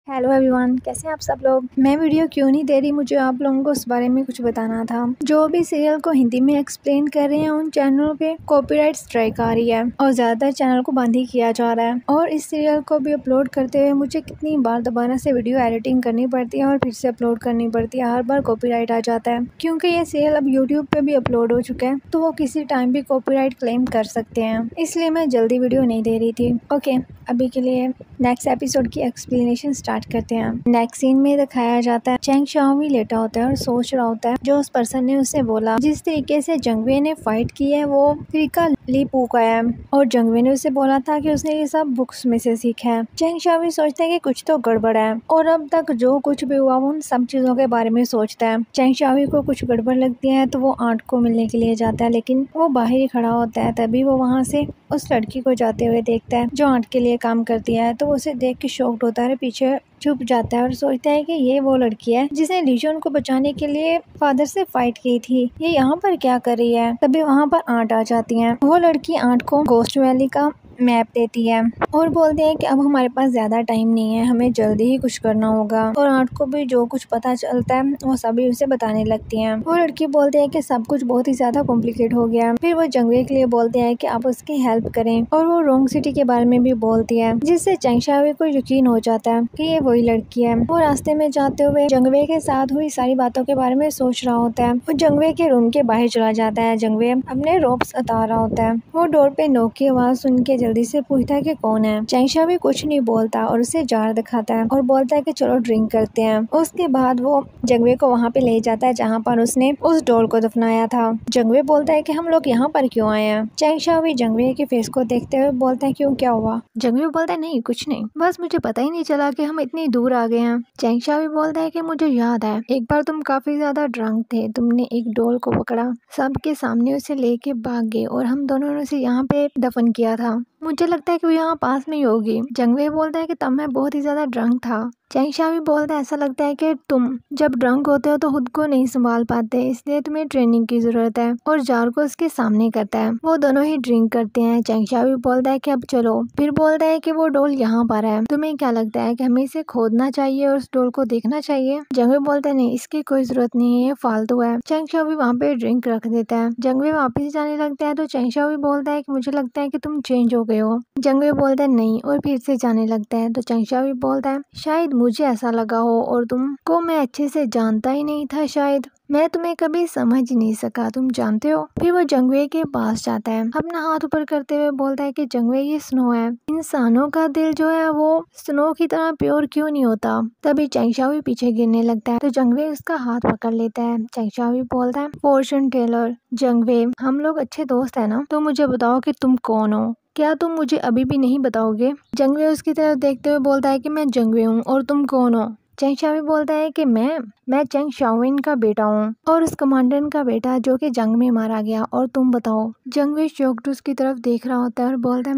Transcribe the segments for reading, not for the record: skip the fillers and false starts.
Hello everyone, कैसे हैं आप सब लोग। मैं वीडियो क्यों नहीं दे रही, मुझे आप लोगों को उस बारे में कुछ बताना था। जो भी सीरियल को हिंदी में एक्सप्लेन कर रहे हैं उन चैनलों पे कॉपीराइट स्ट्राइक आ रही है और ज़्यादातर चैनल को बंद ही किया जा रहा है। और इस सीरियल को भी अपलोड करते हुए मुझे कितनी बार दोबारा से वीडियो एडिटिंग करनी पड़ती है और फिर से अपलोड करनी पड़ती है। हर बार कॉपीराइट आ जाता है क्योंकि ये सीरियल अब यूट्यूब पे भी अपलोड हो चुका है, तो वो किसी टाइम भी कॉपीराइट क्लेम कर सकते हैं। इसलिए मैं जल्दी वीडियो नहीं दे रही थी। ओके, अभी के लिए नेक्स्ट एपिसोड की एक्सप्लेनेशन स्टार्ट करते हैं। नेक्स्ट सीन में दिखाया जाता है चैंग शाओमी लेटा होता है और सोच रहा होता है जो उस पर्सन ने उससे बोला। जिस तरीके से जंगवे ने फाइट की है वो तरीका ली पू का है और जंगवे ने उससे बोला था कि उसने ये सब बुक्स में से सीखा है। चैंग शाओमी सोचता है कि कुछ तो गड़बड़ है और अब तक जो कुछ भी हुआ वो उन सब चीजों के बारे में सोचता है। चैंग शाओमी को कुछ गड़बड़ लगती है तो वो आंट को मिलने के लिए जाता है, लेकिन वो बाहर ही खड़ा होता है। तभी वो वहाँ से उस लड़की को जाते हुए देखता है जो आंट के लिए काम करती है, तो उसे देख के शॉक्ड होता है, पीछे छुप जाता है और सोचता है कि ये वो लड़की है जिसने लीजन को बचाने के लिए फादर से फाइट की थी। ये यहाँ पर क्या कर रही है। तभी वहाँ पर आंट आ जाती है। वो लड़की आंट को गोस्ट वैली का मैप देती है और बोलते हैं कि अब हमारे पास ज्यादा टाइम नहीं है, हमें जल्दी ही कुछ करना होगा। और आंट को भी जो कुछ पता चलता है वो सभी उसे बताने लगती हैं। वो लड़की बोलते हैं कि सब कुछ बहुत ही ज्यादा कॉम्प्लिकेट हो गया। फिर वो जंगवे के लिए बोलते हैं कि आप उसकी हेल्प करें और वो रोंग सिटी के बारे में भी बोलती है, जिससे चैंग शाओमी को यकीन हो जाता है कि ये वही लड़की है। वो रास्ते में जाते हुए जंगवे के साथ हुई सारी बातों के बारे में सोच रहा होता है। वो जंगवे के रूम के बाहर चला जाता है। जंगवे अपने रोप्स उतार रहा होता है। वो डोर पे नॉक की आवाज सुन के जल्दी से पूछता है कि कौन है। चैंग शाओमी कुछ नहीं बोलता और उसे जार दिखाता है और बोलता है कि चलो ड्रिंक करते हैं। उसके बाद वो जंगवे को वहाँ पे ले जाता है जहाँ पर उसने उस डोर को दफनाया था। जंगवे बोलता है कि हम लोग यहाँ पर क्यों आए हैं। चैंग शाओमी जंगवे के फेस को देखते हुए बोलता है क्यों, क्या हुआ। जंगवे बोलता है नहीं कुछ नहीं, बस मुझे पता ही नहीं चला कि हम इतनी दूर आ गए हैं। चैंग शाओमी बोलता है कि मुझे याद है एक बार तुम काफी ज्यादा ड्रंक थे, तुमने एक डोल को पकड़ा, सबके सामने उसे लेके भाग गए और हम दोनों ने उसे यहाँ पे दफन किया था। मुझे लगता है कि वो यहाँ पास में ही होगी। जंगवे बोलता है कि तब मैं बहुत ही ज्यादा ड्रंक था। चैंग शाओमी बोलता है ऐसा लगता है कि तुम जब ड्रंक होते हो तो खुद को नहीं संभाल पाते, इसलिए तुम्हें ट्रेनिंग की जरूरत है। और जार को उसके सामने करता है। वो दोनों ही ड्रिंक करते हैं। चैंग शाओमी बोलता है कि अब चलो। फिर बोलता है कि वो डोल यहाँ पर है, तुम्हें क्या लगता है कि हमें इसे खोदना चाहिए और उस डोल को देखना चाहिए। जंगवे बोलता है नहीं, इसकी कोई जरूरत नहीं है, ये फालतू है। चैंग शाओमी वहाँ पे ड्रिंक रख देता है। जंगवे वापिस जाने लगता है तो चैंग शाओमी बोलता है कि मुझे लगता है कि तुम चेंज हो गए हो। जंगवे बोलता है नहीं और फिर से जाने लगता है। तो चैंग शाओमी बोलता है शायद मुझे ऐसा लगा हो और तुमको मैं अच्छे से जानता ही नहीं था, शायद मैं तुम्हें कभी समझ ही नहीं सका, तुम जानते हो। फिर वो जंगवे के पास जाता है, अपना हाथ ऊपर करते हुए बोलता है कि जंगवे ये स्नो है, इंसानों का दिल जो है वो स्नो की तरह प्योर क्यों नहीं होता। तभी चैंग शाओमी पीछे गिरने लगता है तो जंगवे उसका हाथ पकड़ लेता है। चैंग शाओमी बोलता है फॉर्चून टेलर, जंगवे हम लोग अच्छे दोस्त है ना, तो मुझे बताओ कि तुम कौन हो, क्या तुम मुझे अभी भी नहीं बताओगे। जंगवे उसकी तरफ देखते हुए बोलता है कि मैं जंगवे हूँ और तुम कौन हो। चैंग शाओमी बोलता है कि मैं चैंग शाओमिन का बेटा हूँ और उस कमांडेंट का बेटा जो कि जंग में मारा गया, और तुम बताओ। जंगवे शॉक्ड उसकी तरफ देख रहा होता है और बोलता है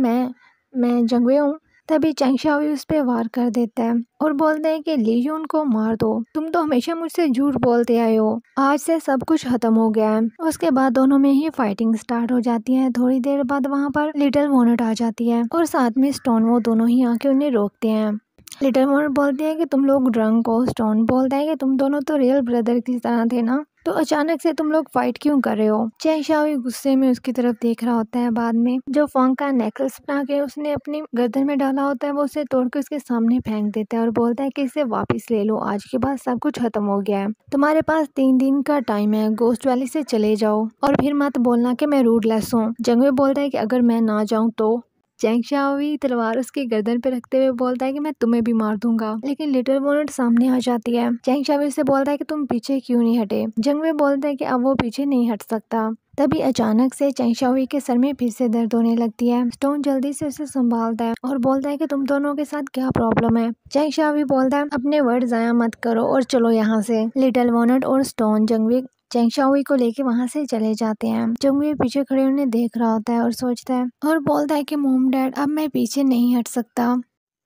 मैं जंगवे हूँ। तभी चैंग शाओमी उस पे वार कर देता है और बोलते हैं कि ली यून को मार दो, तुम तो हमेशा मुझसे झूठ बोलते आए हो, आज से सब कुछ खत्म हो गया है। उसके बाद दोनों में ही फाइटिंग स्टार्ट हो जाती है। थोड़ी देर बाद वहाँ पर लिटिल वॉनेट आ जाती है और साथ में स्टोन, वो दोनों ही आके उन्हें रोकते हैं। लिटिल वॉनेट बोलती है कि तुम लोग ड्रंक हो। स्टोन बोलता है कि तुम दोनों तो रियल ब्रदर की तरह थे ना, तो अचानक से तुम लोग फाइट क्यों कर रहे हो। चैंग शाओमी गुस्से में उसकी तरफ देख रहा होता है। बाद में जो फंग का नेकलेस बना के उसने अपनी गर्दन में डाला होता है वो उसे तोड़ के उसके सामने फेंक देता है और बोलता है कि इसे वापस ले लो, आज के बाद सब कुछ खत्म हो गया है, तुम्हारे पास 3 दिन का टाइम है, गोस्ट वैली से चले जाओ और फिर मत बोलना कि मैं रूडलेस हूँ। जंगवे बोलता है कि अगर मैं ना जाऊँ तो। चैंग शाओमी तलवार उसकी गर्दन पे रखते हुए बोलता है कि मैं तुम्हें भी मार दूंगा, लेकिन लिटिल वॉनेट सामने आ जाती है। चैंग शाओमी से बोलता है कि तुम पीछे क्यों नहीं हटे। जंगवे बोलता है कि अब वो पीछे नहीं हट सकता। तभी अचानक से चैंग शाओमी के सर में फिर से दर्द होने लगती है। स्टोन जल्दी से उसे संभालता है और बोलता है कि तुम दोनों के साथ क्या प्रॉब्लम है। चैंग शाओमी बोलता है अपने वर्ड जाया मत करो और चलो यहाँ से। लिटिल वॉनेट और स्टोन जंगवे चैंग शाओमी को लेके वहाँ से चले जाते हैं। जंगवे पीछे खड़े उन्हें देख रहा होता है और सोचता है और बोलता है कि मॉम डैड अब मैं पीछे नहीं हट सकता।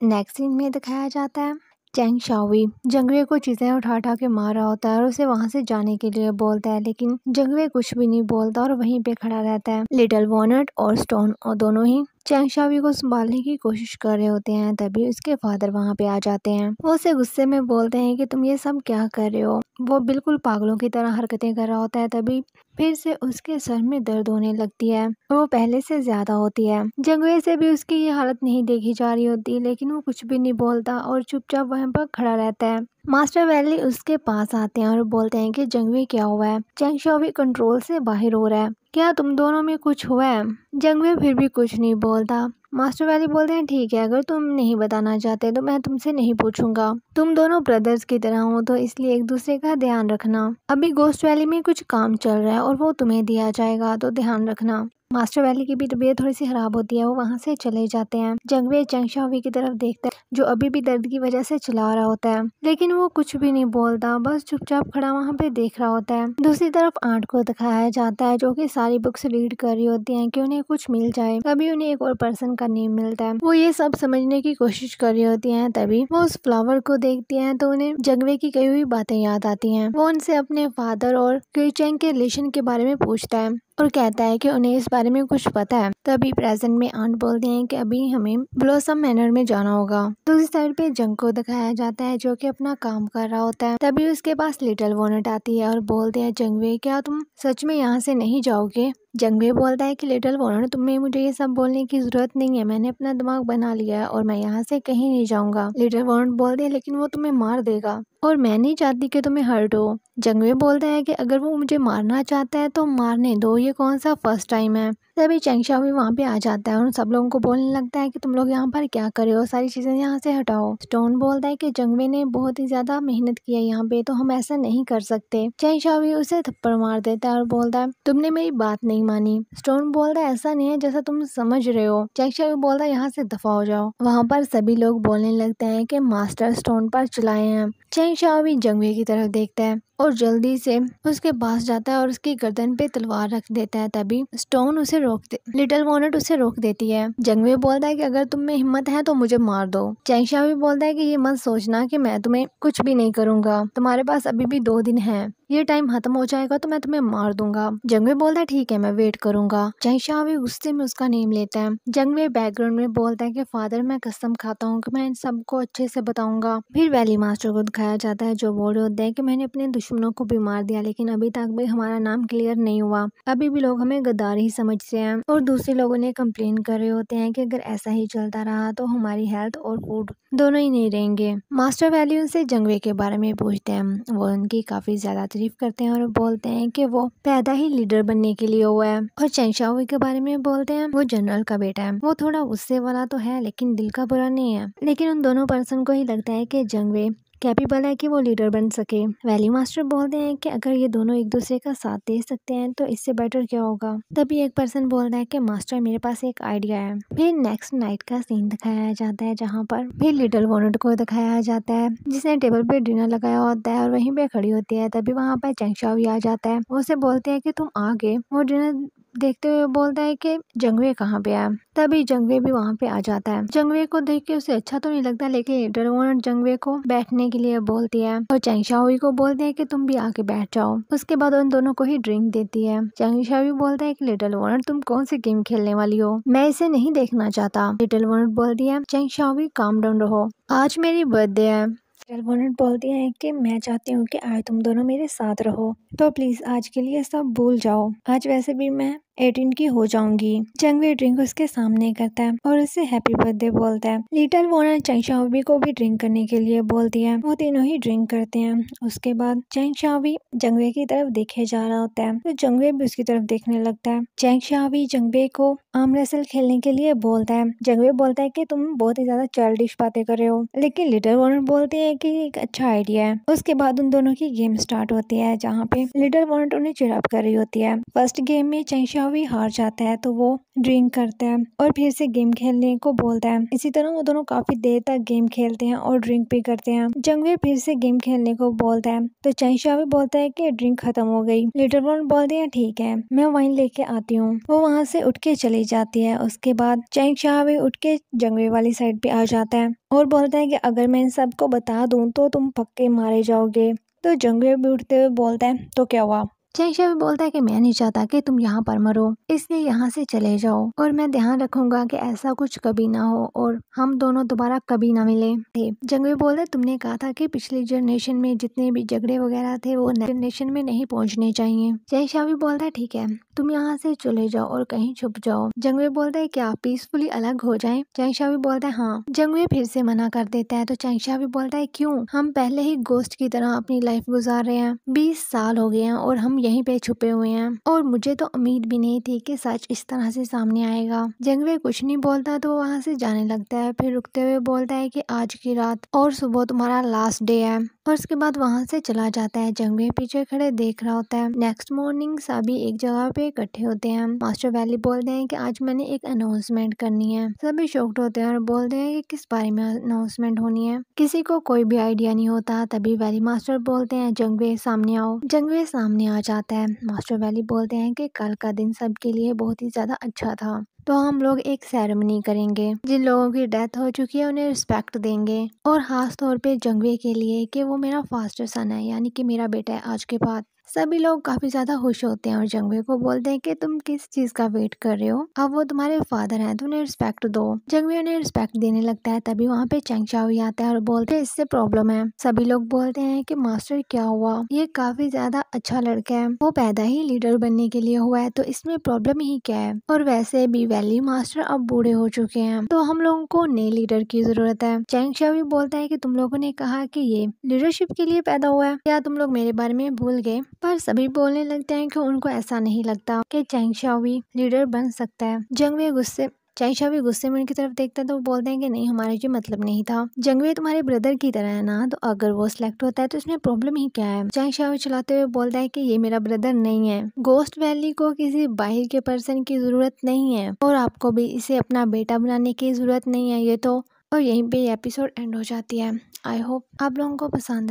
नेक्स्ट सीन में दिखाया जाता है चैंग शाओमी जंगवे को चीजें उठा के मार रहा होता है और उसे वहाँ से जाने के लिए बोलता है, लेकिन जंगवे कुछ भी नहीं बोलता और वहीं पे खड़ा रहता है। लिटिल वॉनेट और स्टोन और दोनों ही चैंग शाओवी को संभालने की कोशिश कर रहे होते हैं, तभी उसके फादर वहाँ पे आ जाते हैं। वो उसे गुस्से में बोलते हैं कि तुम ये सब क्या कर रहे हो। वो बिल्कुल पागलों की तरह हरकतें कर रहा होता है। तभी फिर से उसके सर में दर्द होने लगती है और वो पहले से ज्यादा होती है। जंगवे से भी उसकी ये हालत नहीं देखी जा रही होती, लेकिन वो कुछ भी नहीं बोलता और चुपचाप वहाँ पर खड़ा रहता है। मास्टर वैली उसके पास आते हैं और बोलते हैं कि जंगवे क्या हुआ है। चैंग शाओवी कंट्रोल से बाहर हो रहा है, क्या तुम दोनों में कुछ हुआ है। जंगवे फिर भी कुछ नहीं बोलता। मास्टर वैली बोलते हैं ठीक है, अगर तुम नहीं बताना चाहते तो मैं तुमसे नहीं पूछूंगा। तुम दोनों ब्रदर्स की तरह हो, तो इसलिए एक दूसरे का ध्यान रखना। अभी गोस्ट वैली में कुछ काम चल रहा है और वो तुम्हें दिया जाएगा, तो ध्यान रखना। मास्टर वैली की भी तबीयत थोड़ी सी खराब होती है, वो वहाँ से चले जाते हैं। जंगवे चैंग शाओवी की तरफ देखता है, जो अभी भी दर्द की वजह से चिल्ला रहा होता है, लेकिन वो कुछ भी नहीं बोलता, बस चुपचाप खड़ा वहाँ पे देख रहा होता है। दूसरी तरफ आंट को दिखाया जाता है, जो कि सारी बुक्स रीड कर रही होती हैं कि उन्हें कुछ मिल जाए। तभी उन्हें एक और पर्सन का नेम मिलता है। वो ये सब समझने की कोशिश कर रही होती हैं, तभी वो उस फ्लावर को देखती हैं तो उन्हें जंगवे की कही हुई बातें याद आती हैं। वो उनसे अपने फादर और क्यूचेंग के रिलेशन के बारे में पूछता है और कहता है कि उन्हें इस बारे में कुछ पता है। तभी प्रेजेंट में आंट बोलते हैं कि अभी हमें ब्लॉसम मैनर में जाना होगा। दूसरी साइड पे जंग को दिखाया जाता है, जो कि अपना काम कर रहा होता है। तभी उसके पास लिटिल वॉनेट आती है और बोलते हैं जंगवे क्या तुम सच में यहाँ से नहीं जाओगे। जंगवे बोलता है कि लिटिल वॉनेट तुम्हें मुझे ये सब बोलने की जरूरत नहीं है, मैंने अपना दिमाग बना लिया है और मैं यहाँ से कहीं नहीं जाऊंगा। लिटिल वॉनेट बोलते हैं लेकिन वो तुम्हें मार देगा और मैं नहीं चाहती कि तुम्हें हर्ट हो। जंगवे बोलता है कि अगर वो मुझे मारना चाहता है तो मारने दो, ये कौन सा फर्स्ट टाइम है। तभी चैंग शाओवी वहाँ पे आ जाता है और सब लोगों को बोलने लगता है कि तुम लोग यहाँ पर क्या कर रहे हो, सारी चीजें यहाँ से हटाओ। स्टोन बोलता है कि जंगवे ने बहुत ही ज्यादा मेहनत की है यहाँ पे, तो हम ऐसा नहीं कर सकते। चैंग शाओवी उसे थप्पड़ मार देता है और बोलता है तुमने मेरी बात नहीं मानी। स्टोन बोलता है ऐसा नहीं है जैसा तुम समझ रहे हो। चैंग शाओवी बोलता है यहाँ से दफा हो जाओ। वहाँ पर सभी लोग बोलने लगते हैं कि मास्टर स्टोन पर चलाए हैं। चैंग शाओवी जंगवे की तरफ देखता है और जल्दी से उसके पास जाता है और उसकी गर्दन पे तलवार रख देता है। तभी स्टोन उसे लिटिल वॉनेट उसे रोक देती है। जंगवे बोलता है कि अगर तुम में हिम्मत है तो मुझे मार दो। चैंग शाओवी बोलता है कि ये मत सोचना कि मैं तुम्हें कुछ भी नहीं करूंगा, तुम्हारे पास अभी भी 2 दिन है, ये टाइम खत्म हो जाएगा तो मैं तुम्हें मार दूंगा। जंगवे बोलता है ठीक है, मैं वेट करूंगा। चैंग शाओवी गुस्से में उसका नेम लेता है। जंगवे बैकग्राउंड में बोलता है कि फादर मैं कसम खाता हूँ कि मैं इन सबको अच्छे से बताऊंगा। फिर वैली मास्टर को दिखाया जाता है, जो बोल रहे होते हैं कि मैंने अपने दुश्मनों को भी मार दिया, लेकिन अभी तक भी हमारा नाम क्लियर नहीं हुआ, अभी भी लोग हमें गद्दार ही समझते हैं। और दूसरे लोगों ने कंप्लेन कर रहे होते हैं कि अगर ऐसा ही चलता रहा तो हमारी हेल्थ और फूड दोनों ही नहीं रहेंगे। मास्टर वैली उनसे जंगवे के बारे में पूछते हैं। वो उनकी काफी ज्यादा तारीफ करते हैं और बोलते हैं कि वो पैदा ही लीडर बनने के लिए हुआ है। और चैंग शाओवी के बारे में बोलते हैं वो जनरल का बेटा है, वो थोड़ा गुस्से वाला तो है लेकिन दिल का बुरा नहीं है। लेकिन उन दोनों पर्सन को ही लगता है कि जंगवे कैपेबल है कि वो लीडर बन सके। वैली मास्टर बोलते हैं कि अगर ये दोनों एक दूसरे का साथ दे सकते हैं तो इससे बेटर क्या होगा। तभी एक पर्सन बोलता है कि मास्टर मेरे पास एक आइडिया है। फिर नेक्स्ट नाइट का सीन दिखाया जाता है, जहाँ पर फिर लिटिल वॉनेट को दिखाया जाता है, जिसने टेबल पे डिनर लगाया होता है और वहीं पे खड़ी होती है। तभी वहाँ पर चैंग शाओवी आ जाता है, वो उसे बोलते हैं कि तुम आ गए। वो डिनर देखते हुए बोलता है कि जंगवे कहाँ पे है। तभी जंगवे भी वहाँ पे आ जाता है। जंगवे को देख के उसे अच्छा तो नहीं लगता, लेकिन लिटिल वॉनेट जंगवे को बैठने के लिए बोलती है और चैंग शाओवी को बोलते हैं कि तुम भी आके बैठ जाओ। उसके बाद उन दोनों को ही ड्रिंक देती है। चैंग शाओवी बोलता है कि लिटिल वॉनेट तुम कौन सी गेम खेलने वाली हो, मैं इसे नहीं देखना चाहता। लिटिल वॉनेट बोलती है चैंग शाओवी काम डाउन रहो, आज मेरी बर्थडे है। लिटिल वॉनेट बोलती है कि मैं चाहती हूँ कि आज तुम दोनों मेरे साथ रहो, तो प्लीज आज के लिए सब भूल जाओ, आज वैसे भी मैं 18 की हो जाऊंगी। जंगवे ड्रिंक उसके सामने करता है और उसे हैप्पी बर्थडे बोलता है। लिटिल वॉनेट चैंग शाओवी को भी ड्रिंक करने के लिए बोलती है। वो तीनों ही ड्रिंक करते हैं। उसके बाद चैंग शाओवी जंगवे की तरफ देखे जा रहा होता है, तो जंगवे भी उसकी तरफ देखने लगता है। चैंग शाओवी जंगवे को आर्म रेसल खेलने के लिए बोलता है। जंगवे बोलता है कि तुम बहुत ही ज्यादा चाइल्डिश बातें कर रहे हो, लेकिन लिटिल वॉनेट बोलती है कि एक अच्छा आइडिया है। उसके बाद उन दोनों की गेम स्टार्ट होती है, जहाँ पे लिटिल वॉनेट उन्हें चिढ़ाप कर रही होती है। फर्स्ट गेम में चैंग शाओवी हार जाता है, तो वो ड्रिंक करता है और फिर से गेम खेलने को बोलता है। इसी तरह वो दोनों काफी देर तक गेम खेलते हैं और ड्रिंक भी करते हैं। जंगवे फिर से गेम खेलने को बोलता है, तो चैंग शाओवी बोलता है कि ड्रिंक खत्म हो गई। लिटिल वॉनेट बोलते हैं ठीक है, मैं वाइन लेके आती हूँ। वो वहाँ से उठ के चली जाती है। उसके बाद चैंग शाओवी उठ के जंगवे वाली साइड पे आ जाता है और बोलता है कि अगर मैं इन सबको बता दूं तो तुम पक्के मारे जाओगे। तो जंगवे भी उठते हुए बोलता है तो क्या हुआ, चैंग भी बोलता है कि मैं नहीं चाहता कि तुम यहाँ पर मरो, इसलिए यहाँ से चले जाओ और मैं ध्यान रखूंगा कि ऐसा कुछ कभी ना हो और हम दोनों दोबारा कभी ना मिले थे। जंगवे बोलता है तुमने कहा था कि पिछली जनरेशन में जितने भी झगड़े वगैरह थे वो जनरेशन में नहीं पहुँचने चाहिए। चैंग भी बोलता है ठीक है, तुम यहाँ से चले जाओ और कहीं छुप जाओ। जंगवे बोलता है क्या पीसफुली अलग हो जाएं? चैंग भी बोलता है हाँ। जंगवे फिर से मना कर देता है तो चैंग भी बोलता है क्यों, हम पहले ही गोस्ट की तरह अपनी लाइफ गुजार रहे हैं, 20 साल हो गए हैं और हम यहीं पे छुपे हुए हैं और मुझे तो उम्मीद भी नहीं थी कि सच इस तरह से सामने आएगा। जंगवे कुछ नहीं बोलता तो वहाँ से जाने लगता है, फिर रुकते हुए बोलता है कि आज की रात और सुबह तुम्हारा लास्ट डे है और उसके बाद वहाँ से चला जाता है। जंगवे पीछे खड़े देख रहा होता है। नेक्स्ट मॉर्निंग सभी एक जगह पे इकट्ठे होते हैं। मास्टर वैली बोलते हैं कि आज मैंने एक अनाउंसमेंट करनी है। सभी शॉक्ड होते हैं और बोलते हैं कि किस बारे में अनाउंसमेंट होनी है। किसी को कोई भी आइडिया नहीं होता। तभी वैली मास्टर बोलते हैं जंगवे सामने आओ। जंगवे सामने आ जाता है। मास्टर वैली बोलते हैं कि कल का दिन सबके लिए बहुत ही ज्यादा अच्छा था, तो हम लोग एक सेरेमनी करेंगे। जिन लोगों की डेथ हो चुकी है उन्हें रिस्पेक्ट देंगे और खास तौर पे जंगवे के लिए कि वो मेरा फास्टर सन है, यानी कि मेरा बेटा है आज के बाद। सभी लोग काफी ज्यादा खुश होते हैं और जंगवे को बोलते हैं कि तुम किस चीज का वेट कर रहे हो, अब वो तुम्हारे फादर हैं तो उन्हें रिस्पेक्ट दो। जंगवे उन्हें रिस्पेक्ट देने लगता है। तभी वहाँ पे चैंग आता है और बोलते हैं इससे प्रॉब्लम है। सभी लोग बोलते हैं कि मास्टर क्या हुआ, ये काफी ज्यादा अच्छा लड़का है, वो पैदा ही लीडर बनने के लिए हुआ है, तो इसमें प्रॉब्लम ही क्या है, और वैसे भी वैली मास्टर अब बूढ़े हो चुके हैं तो हम लोगों को नए लीडर की जरूरत है। चैंग भी बोलता है कि तुम लोगों ने कहा कि ये लीडरशिप के लिए पैदा हुआ है, या तुम लोग मेरे बारे में भूल गए। पर सभी बोलने लगते हैं कि उनको ऐसा नहीं लगता कि चैंग लीडर बन सकता है। चैंग गुस्से में उनकी तरफ देखता है तो वो बोलते हैं कि नहीं, हमारा ये मतलब नहीं था। जंगवे तुम्हारे ब्रदर की तरह है ना, तो अगर वो सिलेक्ट होता है तो इसमें प्रॉब्लम ही क्या है। चैंग चलाते हुए बोलता है कि ये मेरा ब्रदर नहीं है। गोस्ट वैली को किसी बाहर के पर्सन की जरूरत नहीं है और आपको भी इसे अपना बेटा बनाने की जरूरत नहीं है। ये तो और यहीं पे एपिसोड एंड हो जाती है। आई होप आप लोगों को पसंद है।